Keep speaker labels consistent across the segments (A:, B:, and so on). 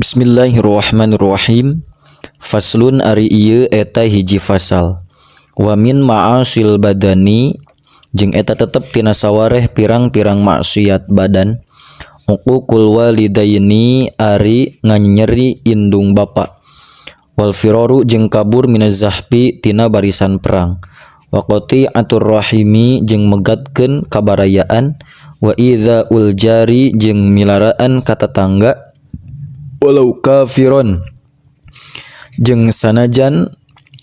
A: Bismillahirrahmanirrahim. Faslun ari ieu eta hiji fasal. Wa min ma'asil badani jeung eta tetep tina sawareh pirang-pirang maksiat badan. Uququl walidaini ari nganyeri indung bapa. Wal firaru jeung kabur minaz zahfi tina barisan perang. Wa qati'atur rahimi jeung megatkeun kabarayaan. Wa idzaul jari jeung milaraan ka tetangga. Walau kafiron jeung sanajan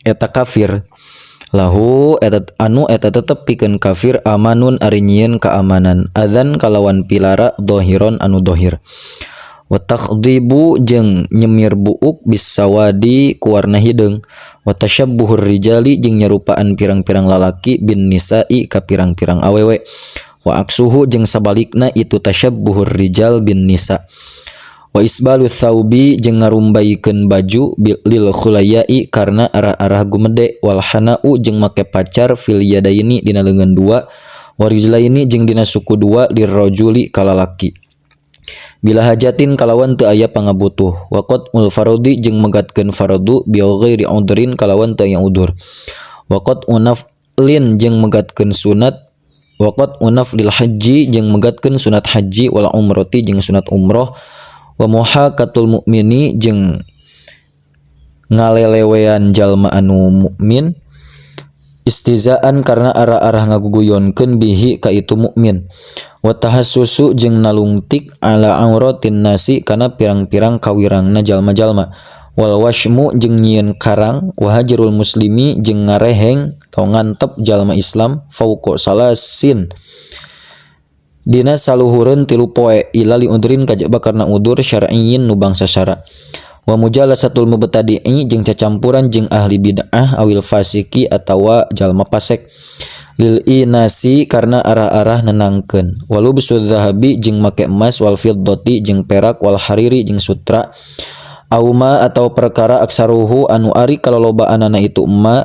A: eta kafir lahu eta tetep pikeun kafir amanun ari nyieun keamanan adzan kalawan pilara dohiron anu dohir wa takhdibu jeung nyemir buuk bisawadi ku warna hideung wa tasyabbuhur rijali jeung nyerupaan pirang-pirang lalaki bin nisa'i ka pirang-pirang awewe wa aksuhu jeung sabalikna itu tasyabbuhur rijal bin nisa' wa isbalu thawbi jeung ngarumbaykeun baju lil khulayai karena arah-arah gumede wal hanau jeung make pacar fil yadaini dina leungeun dua warijlaini jeung dina suku dua lirrajuli ka lalaki bila hajatin kalawan teu aya pangabutuh wa qat'ul faradi jeung megatkeun fardu bi ghairi udrin kalawan teu aya udur wa qat'un naflin jeung megatkeun sunat wa qat'un naflil haji jeung megatkeun sunat haji wal umrati jeung sunat umroh wa muhaqatul mukmini jeung ngalelewean jalma anu mukmin istizaan karena arah-arah ngaguguyonkeun bihi ka itu mukmin wa tahassusu jeung nalungtik ala auratin nasi kana pirang-pirang kawirangna jalma-jalma wal washmu jeung nyieun karang wa hajrul muslimi jeung ngareheng ka ngantep jalma Islam fauqa salasin dina saluhureun 3 poe ila li udrin kajaba karna udur syar'iyyin nu bangsa syara wa mujalasatul mubtadi'i jeung cacampuran jeung ahli bid'ah awil fasiki atawa jalma fasik lil inasi karna arah-arah nenangkeun walubsud zahabi jeung make emas wal fiddati jeung perak wal hariri jeung sutra auma atau perkara aksaruhu anu ari kalolobaanana itu emma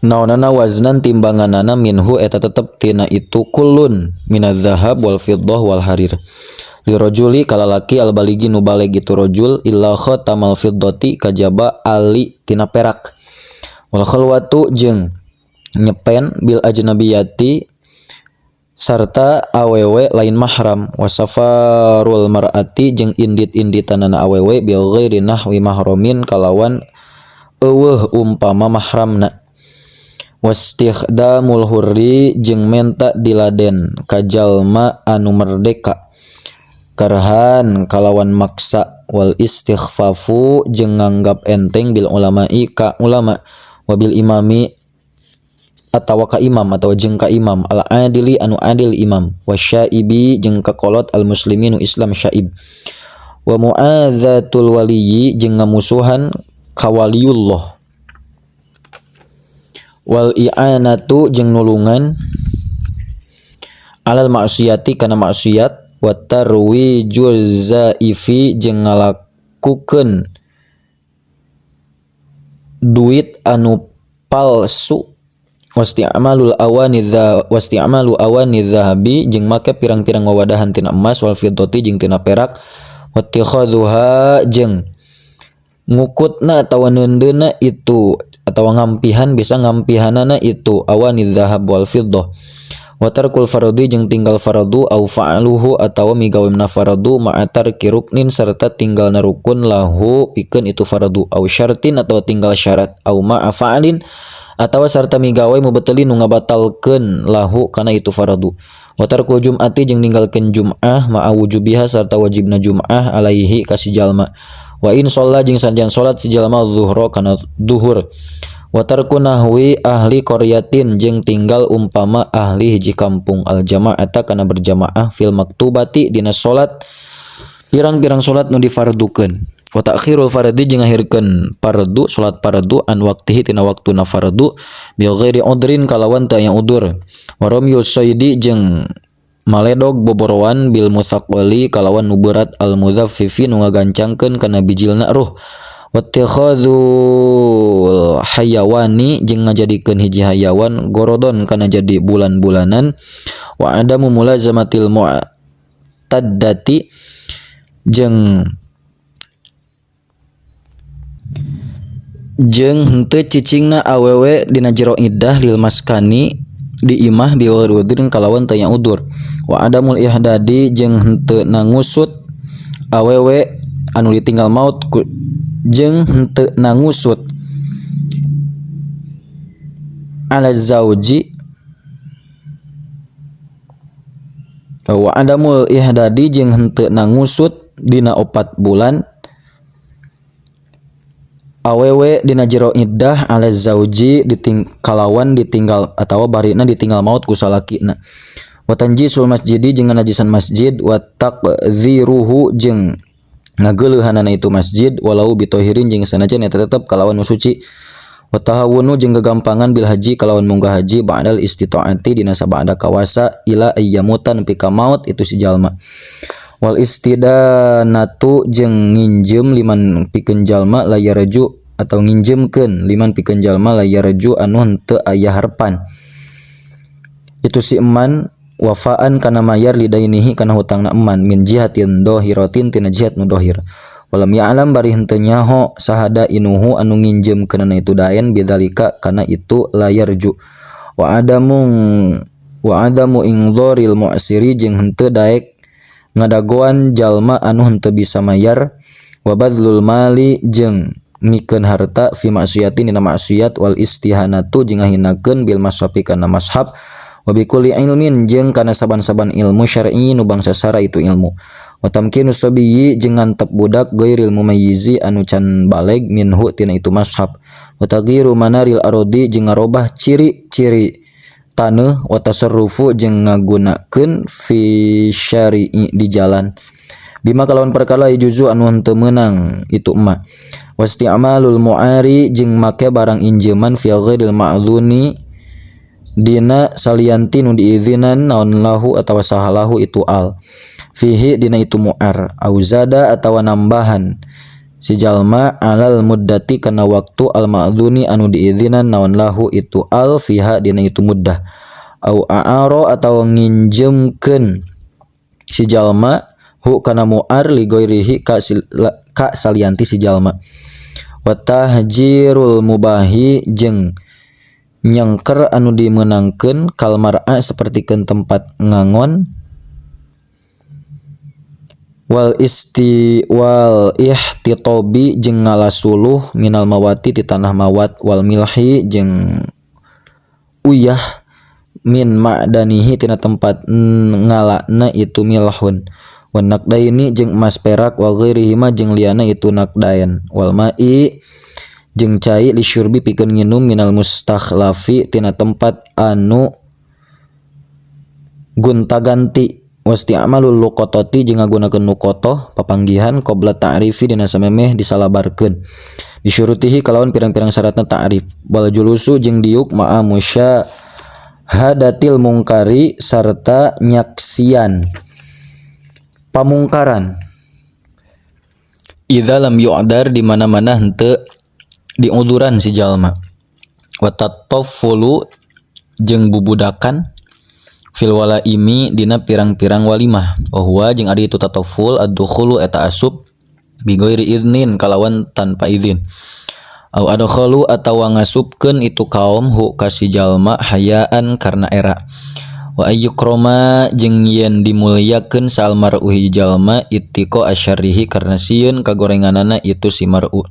A: naonana waznan timbanganana minhu eta tetep tina itu kullun minadz zahab wal fiddah wal harir li rajuli kalalaki al baligi nu baleg itu rajul illa khatamal fiddati kajaba ali tina perak wal khalwatu jeung nyepen bil ajnabiyati sarta awewe lain mahram wasafarul mar'ati jeung indit-inditanana awewe bil ghairi nahwi mahramin kalawan eueuh umpama mahramna wastikhdamul hurri jeung menta diladen ka jalma anu merdeka karhan kalawan maksa wal istighfafu jeung nganggap enteng bil ulama'i ka ulama wabil imami atawa ka imam atawa jeung ka imam al adili anu adil imam wasyaibi jeung ka kolot al musliminu islam syaib wa muadzatul waliyyi jeung ngamusuhan ka waliullah wal i'anatu jeung nulungan alal maksiyati kana maksiat wa tarwijul zaifi jeung ngalakukeun duit anu palsu wasti'malul awani dzahabi jeung make pirang-pirang wawadahan tina emas wal fiddati jeung tina perak wattikhadhuha jeung ngukutna atawa neundeuna itu atawa ngampihan bisa ngampihanana itu awani dzahab wal fiddah wa tarkul faradi jeung tinggal faradu au fa'aluhu atawa migawemna faradu ma'atar kiruknin serta tinggalna rukun lahu pikeun itu faradu au syartin atawa tinggal syarat au ma'afa'alin atawa sarta migawe mubeteli nu ngabatalkeun lahu kana itu faradu wa tarkul jum'ati jeung ninggalkeun jum'ah ma'a wujubiha sarta wajibna jum'ah alaihi ka si jalma wa in shalla jeung sanjan salat si jalma zuhra kana duhur wa tarku nahwi ahli qaryatin jeung tinggal umpama ahli hiji kampung al jamaata kana berjamaah fil maktubati dina salat pirang-pirang salat nu difardukeun wa ta'khirul fardi jeung ngahirkeun fardu salat fardu an waqtihi tina waktuna fardu bi ghairi udrin kalawan teu aya udur wa ramyus saidi jeung maledog boborowan bil mutsaqqali kalawan nu berat al mudzaffifi nu ngagancangkeun kana bijilna ruh wattikhadzul hayawani jeung ngajadikeun hiji hayawan gorodon kana jadi bulan-bulanan wa adamu mulazamatil mu'taddati jeung henteu cicingna awewe dina jero iddah lil maskani di imah biwurudin kalawan teu nya udur wa adamul ihdadi jeung henteu nangusut awewe anu ditinggal maut jeung henteu nangusut ala zauji wa adamul ihdadi jeung henteu nangusut dina 4 bulan awewe dina jero iddah ala zauji kalawan ditinggal atawa barina ditinggal maut ku salakina wa tanjisul masjidi jeung najisan masjid wa taqdziruhu jeung ngageuleuhanana itu masjid walau bitohirin jeung sanajan eta tetep kalawan nu suci wa tahawunu jeung gagampangan bil haji kalawan munggah haji ba'dal istitaati dina sabada kawasa ila ayyamutan pika maut itu si jalma wal istidanatu jeung nginjem liman pikeun jalma layarju atau nginjemkeun liman pikeun jalma layarju anu henteu aya harpan itu si eman wafaan kana mayar lidainihi kana hutangna eman min jihatin dohiratin tina jihat nu dohir walam ya'lam bari henteu nyaho sahada inuhu anu nginjemkeunana itu daen bidzalika kana itu layarju wa adamu ingdharil mu'siri jeung henteu daek ngadagoan jalma anu henteu bisa mayar wa badlul mali jeung mikeun harta fi maksiatin dina maksiat wal istihanatu jeung ngahinakeun bil mashafi kana mashab wa bi kulli ilmin jeung kana saban-saban ilmu syar'i nu bangsa sara itu ilmu wa tamkinus sabiyyi jeung ngantep budak ghairil mumayyizi anu can baleg minhu tina itu mashab wa taghiru manaril arodi jeung ngarobah ciri-ciri taneuh wa tasarrufu jeung ngagunakeun fi syari'i di jalan bima kalawan perkara juzu anu henteu meunang itu emma wasti'malul mu'ari jeung make barang injeman fi ghairil ma'dhuni dina salianti nu diizinan naon lahu atawa sahalahu itu al fihi dina itu mu'ar auzada atawa nambahan si jalma alal muddati kana waktu al ma'dhuni anu diizinan naon lahu itu al fiha dina itu muddah au a'aro atawa nginjemkeun si jalma hu kana mu'ar li ghairihi ka salianti si jalma wa tahjirul mubahi jeung nyangker anu dimeunangkeun kal mar'a sapertikeun tempat ngangon wal ihtitobi jeung ngalasuluh minal mawati ti tanah mawat wal milhi jeung uyah min ma'danihi tina tempat ngalana itu milhun wan naqdaini jeung emas perak wa ghairihi ma jeung liana itu naqdain wal ma'i jeung cai li syurbi pikeun nginum minal mustakhlafi tina tempat anu gunta-ganti wasti'malul luqatati jeung ngagunakeun luqatah papanggihan qabla ta'rifi dina samemeh disalabarkeun bisyurutihi kalawan pirang-pirang syaratna ta'rif wal julusu jeung diuk ma'a musyahadatil mungkari sarta nyaksian pamungkaran idza lam yu'dar di mana-mana henteu diuduran si jalma wa tataffulu jeung bubudakan fil walaimi dina pirang-pirang walimah wa huwa jeung ari itu tatafful ad-dukhulu eta asup bi ghairi idnin kalawan tanpa izin au adkhalu atawa ngasupkeun itu kaum hu ka si jalma hayaan karena era wa ayyukrama jeung yen dimulyakeun sal mar'u jalma ittiqa asyarrihi karena sieun kagorenganana itu si mar'u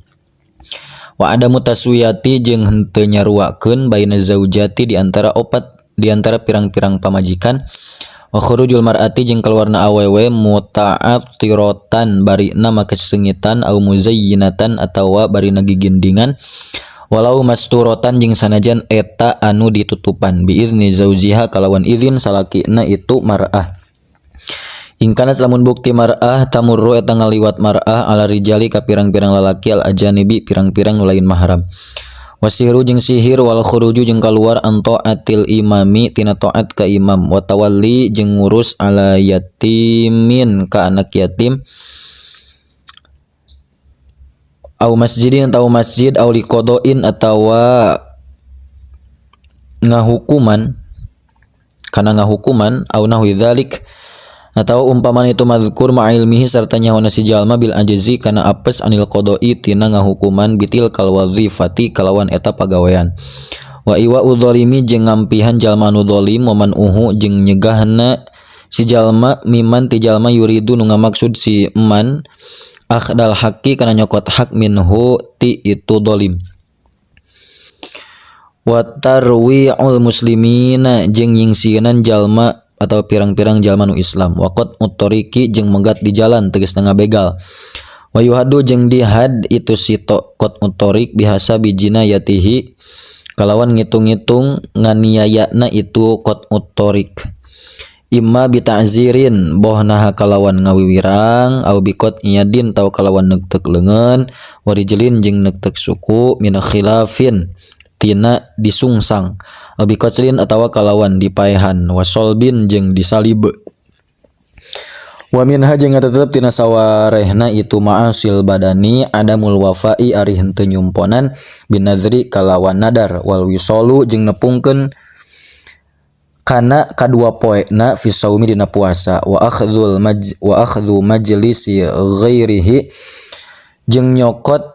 A: wa adamu taswiyati jeung henteu nyaruakeun baina zaujati di antara pirang-pirang pamajikan wa khurujul mar'ati jeung keluarna awewe muta'attiratan barina make seungitan au muzayyinatan atawa barina gigindingan walau masturatan jeung sanajan eta anu ditutupan biizni zaujiha kalawan izin salakina itu mar'ah ingkana lamun bukti mar'ah tamurru eta ngaliwat mar'ah ala rijali ka pirang-pirang lalaki al ajanibi pirang-pirang nu lain mahram wasihru jeung sihir wal khuruju jeung kaluar anto atil imami tina taat ka imam wa tawalli jeung ngurus ala yatimin ka anak yatim au masjidin atau masjid au liqodoin atawa ngahukuman kana ngahukuman au nahwi dzalik atau umpaman itu mazkur ma'ilmihi serta nyawana si jalma bil ajzi kana apes anil qodoi tina ngahukuman bitil kal wadzifati kalawan eta pagawean wa iwa udzalimi jeung ngampihan jalma anu zalim moman uhu jeung nyegahna si jalma miman ti jalma yuridu nu ngamaksud si man akhdal haqqi kana nyokot hak minhu ti itu zalim wa tarwi'ul muslimina jeung nyingsieunan jalma atau pirang-pirang jalma nu Islam waqat mutoriki jeung menggat di jalan tegasna ngabegal wa yuhadu jeung dihad itu si qat mutorik bihasa bijina yatihi kalawan ngitung-ngitung nganiayana itu qat mutorik imma bita'zirin bohnaha kalawan ngawiwirang au biqat iyadin tau kalawan negtek leungeun warijlin jeung negtek suku min khilafin tina disungsang abi qaclin atawa kalawan dipaehan wasolbin jeung disalib wa minha jeung tetep tina sawarehna itu ma'asil badani adamul wafai ari henteu nyumponan binadri kalawan nadar wal wisolu jeung nepungkeun kana kadua poena fi saumi dina puasa wa akhdhu majlisi ghairihi jeung nyokot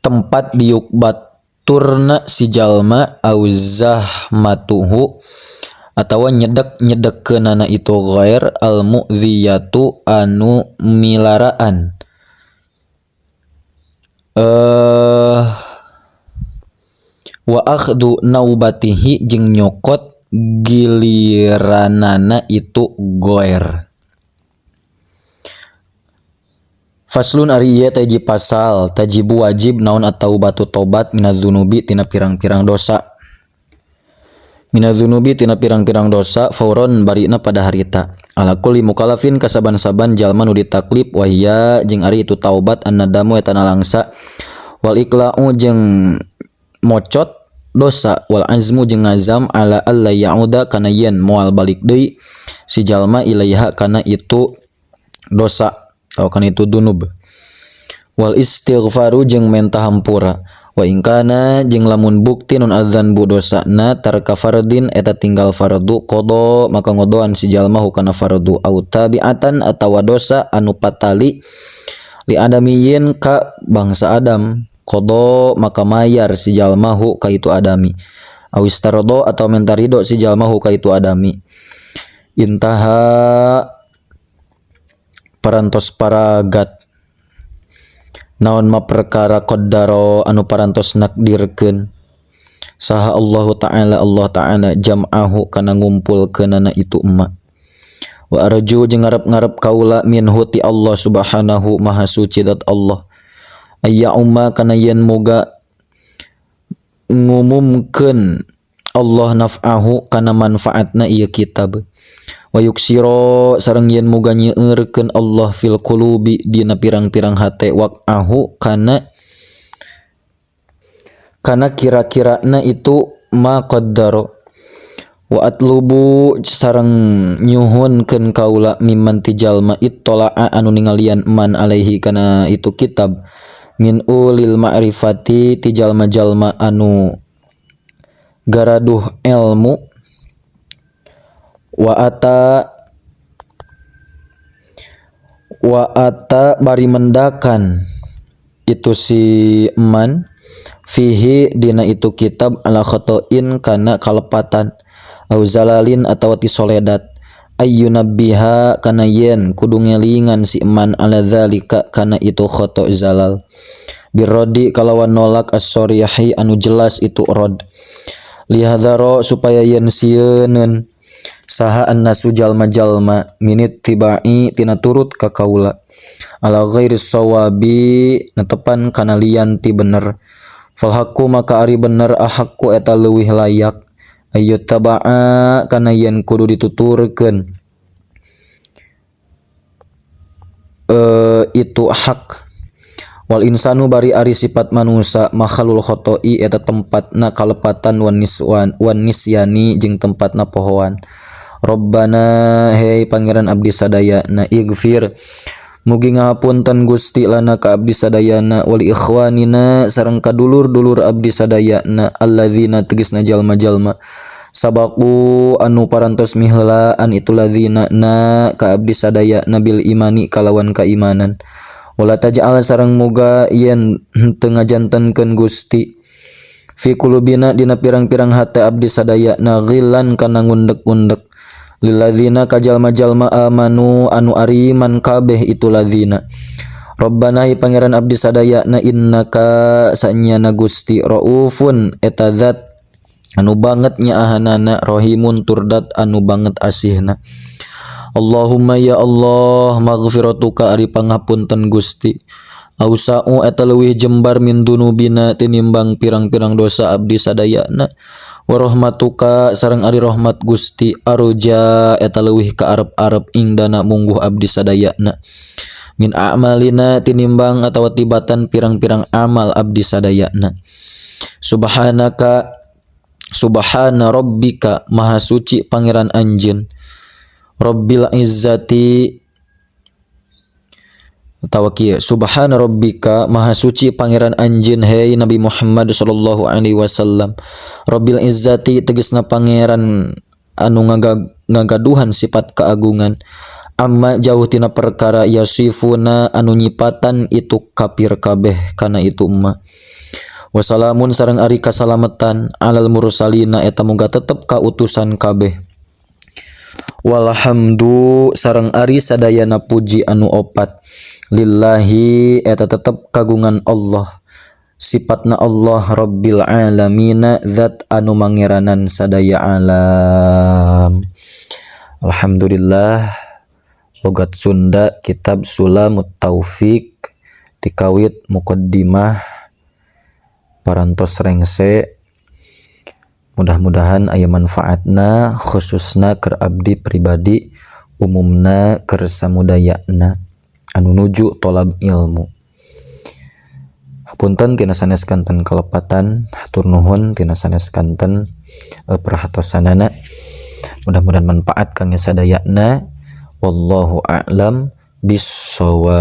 A: tempat diukbat turna si jalma au zahmatuhu atawa nyedek-nyedekeunana itu ghair al mu'dhiyatu anu milaraan wa akhdhu naubatihi jeung nyokot giliranana itu ghair. Faslun ari ieu taji pasal tajibu wajib naon atau batu tobat minadzunubi tina pirang-pirang dosa. Minadzunubi tina pirang-pirang dosa fauron barina pada harita. Ala kulli mukallafin kasaban-saban jalma nu ditaklif wahia jeung ari itu taubat annadamu eta nalangsa wal iqla'u jeung mocot dosa wal azmu jeung ngazam ala alla ya'uda kana yen moal balik deui si jalma ilaiha kana itu dosa atau kan itu dunub wal istighfaru jeung menta hampura wa ingkana jeung lamun bukti non adzan bu dosana tarka fardin eta tinggal fardu qada maka ngodoan si jalma hukana fardu au tabiatan atawa dosa anu patali li adamiyin ka bangsa Adam qada maka mayar si jalma hu ka itu adami au istarado atau mentarido si jalma hu ka itu adami intaha parantos paragat naon ma perkara qaddaro anu parantos nakdirkeun saha Allah Ta'ala jam'ahu kana ngumpulkeunana itu emma wa arju jeung ngarep-ngarep kaula minhu ti Allah subhanahu maha suci dat Allah ayya umma kana yen moga ngumumkeun Allah naf'ahu kana manfaatna ieu kitab wa yuksiro sareng yen muga nyeureurkeun Allah fil qulubi dina pirang-pirang hate waqahu kana kira-kirana itu ma qaddaro wa atlubu sareng nyuhunkeun kaula mimman ti jalma ittala'a anu ningalian man alaihi kana itu kitab min ulil ma'rifati ti jalma-jalma anu garaduh ilmu wa ata bari mendakan itu si man fihi dina itu kitab ala khotoin kana kalepatan au zalalin atawa ti soledat ayyunabbiha kana yen kudu ngelingan si man ala dzalika kana itu khoto zalal birrodi kalawan nolak as-sorihi anu jelas itu rod lihadzaro supaya yen sieun saha annasu jalma-jalma minit tibai tina turut ka kaula ala ghairi sawabi netepan kana lian ti bener fal haqqu maka ari bener ahqqu eta leuwih layak ayyut taba'a kana yen kudu dituturkeun itu hak wal insanu bari ari sifat manusia makhlul khotoi eta tempatna kalepatan wan nisyani jeung tempatna pohoan Rabbana hei pangeran abdi sadaya na igfir Mugi ngahapunten Gusti lana ka abdi sadayana wal ikhwanina sareng kadulur-dulur abdi sadayana alladzina tegasna jalma-jalma sabaku anu parantos miheula an itu ladzina na ka abdi sadayana bil imani kalawan kaimanan wala taj'al sareng muga yen teu ngajantenkeun Gusti fi qulubina dina pirang-pirang hate abdi sadayana ghillan kana ngundek-ngundek lilladzina kajalma-jalma amanu anu ariman kabeh itu ladzina Rabbana hi pangeran abdi sadayana innaka sanyana Gusti raufun eta zat anu banget nyaahanana rahimun turdat anu banget asihna Allahumma ya Allah maghfiratuka ari pangapunten Gusti ausa'u eta leuwih jembar min dunubina tinimbang pirang-pirang dosa abdi sadayana wa rahmatuka sareng ari rahmat Gusti arja eta leuwih ka arep-arep ingdana mungguh abdi sadayana min a'malina tinimbang atawa tibatan pirang-pirang amal abdi sadayana subhanaka subhana rabbika maha suci pangeran anjeun rabbil izzati atawa kieu subhana rabbika maha suci pangeran anjeun hei Nabi Muhammad sallallahu alaihi wasallam rabbil izzati tegasna pangeran anu ngagaduhan sifat keagungan amma jauh tina perkara yasifuna anu nyipatan itu kafir kabeh kana itu umma wasalamun sareng ari kasalamatan alal mursalina eta muga tetep ka utusan kabeh walhamdu sareng ari sadayana puji anu opat lillahi eta tetep kagungan Allah sifatna Allah rabbil alamina zat anu mangeranan sadaya alam alhamdulillah logat Sunda kitab Sulamut Taufik tikawit muqaddimah parantos rengse mudah-mudahan aya manfaatna khususna keur abdi pribadi umumna keur samudayana anu nuju tolab ilmu hapunten tina sanes kanten kalepatan hatur nuhun tina sanes kanten perhatosanana mudah-mudahan manfaat kangge sadayana wallahu a'lam bissawab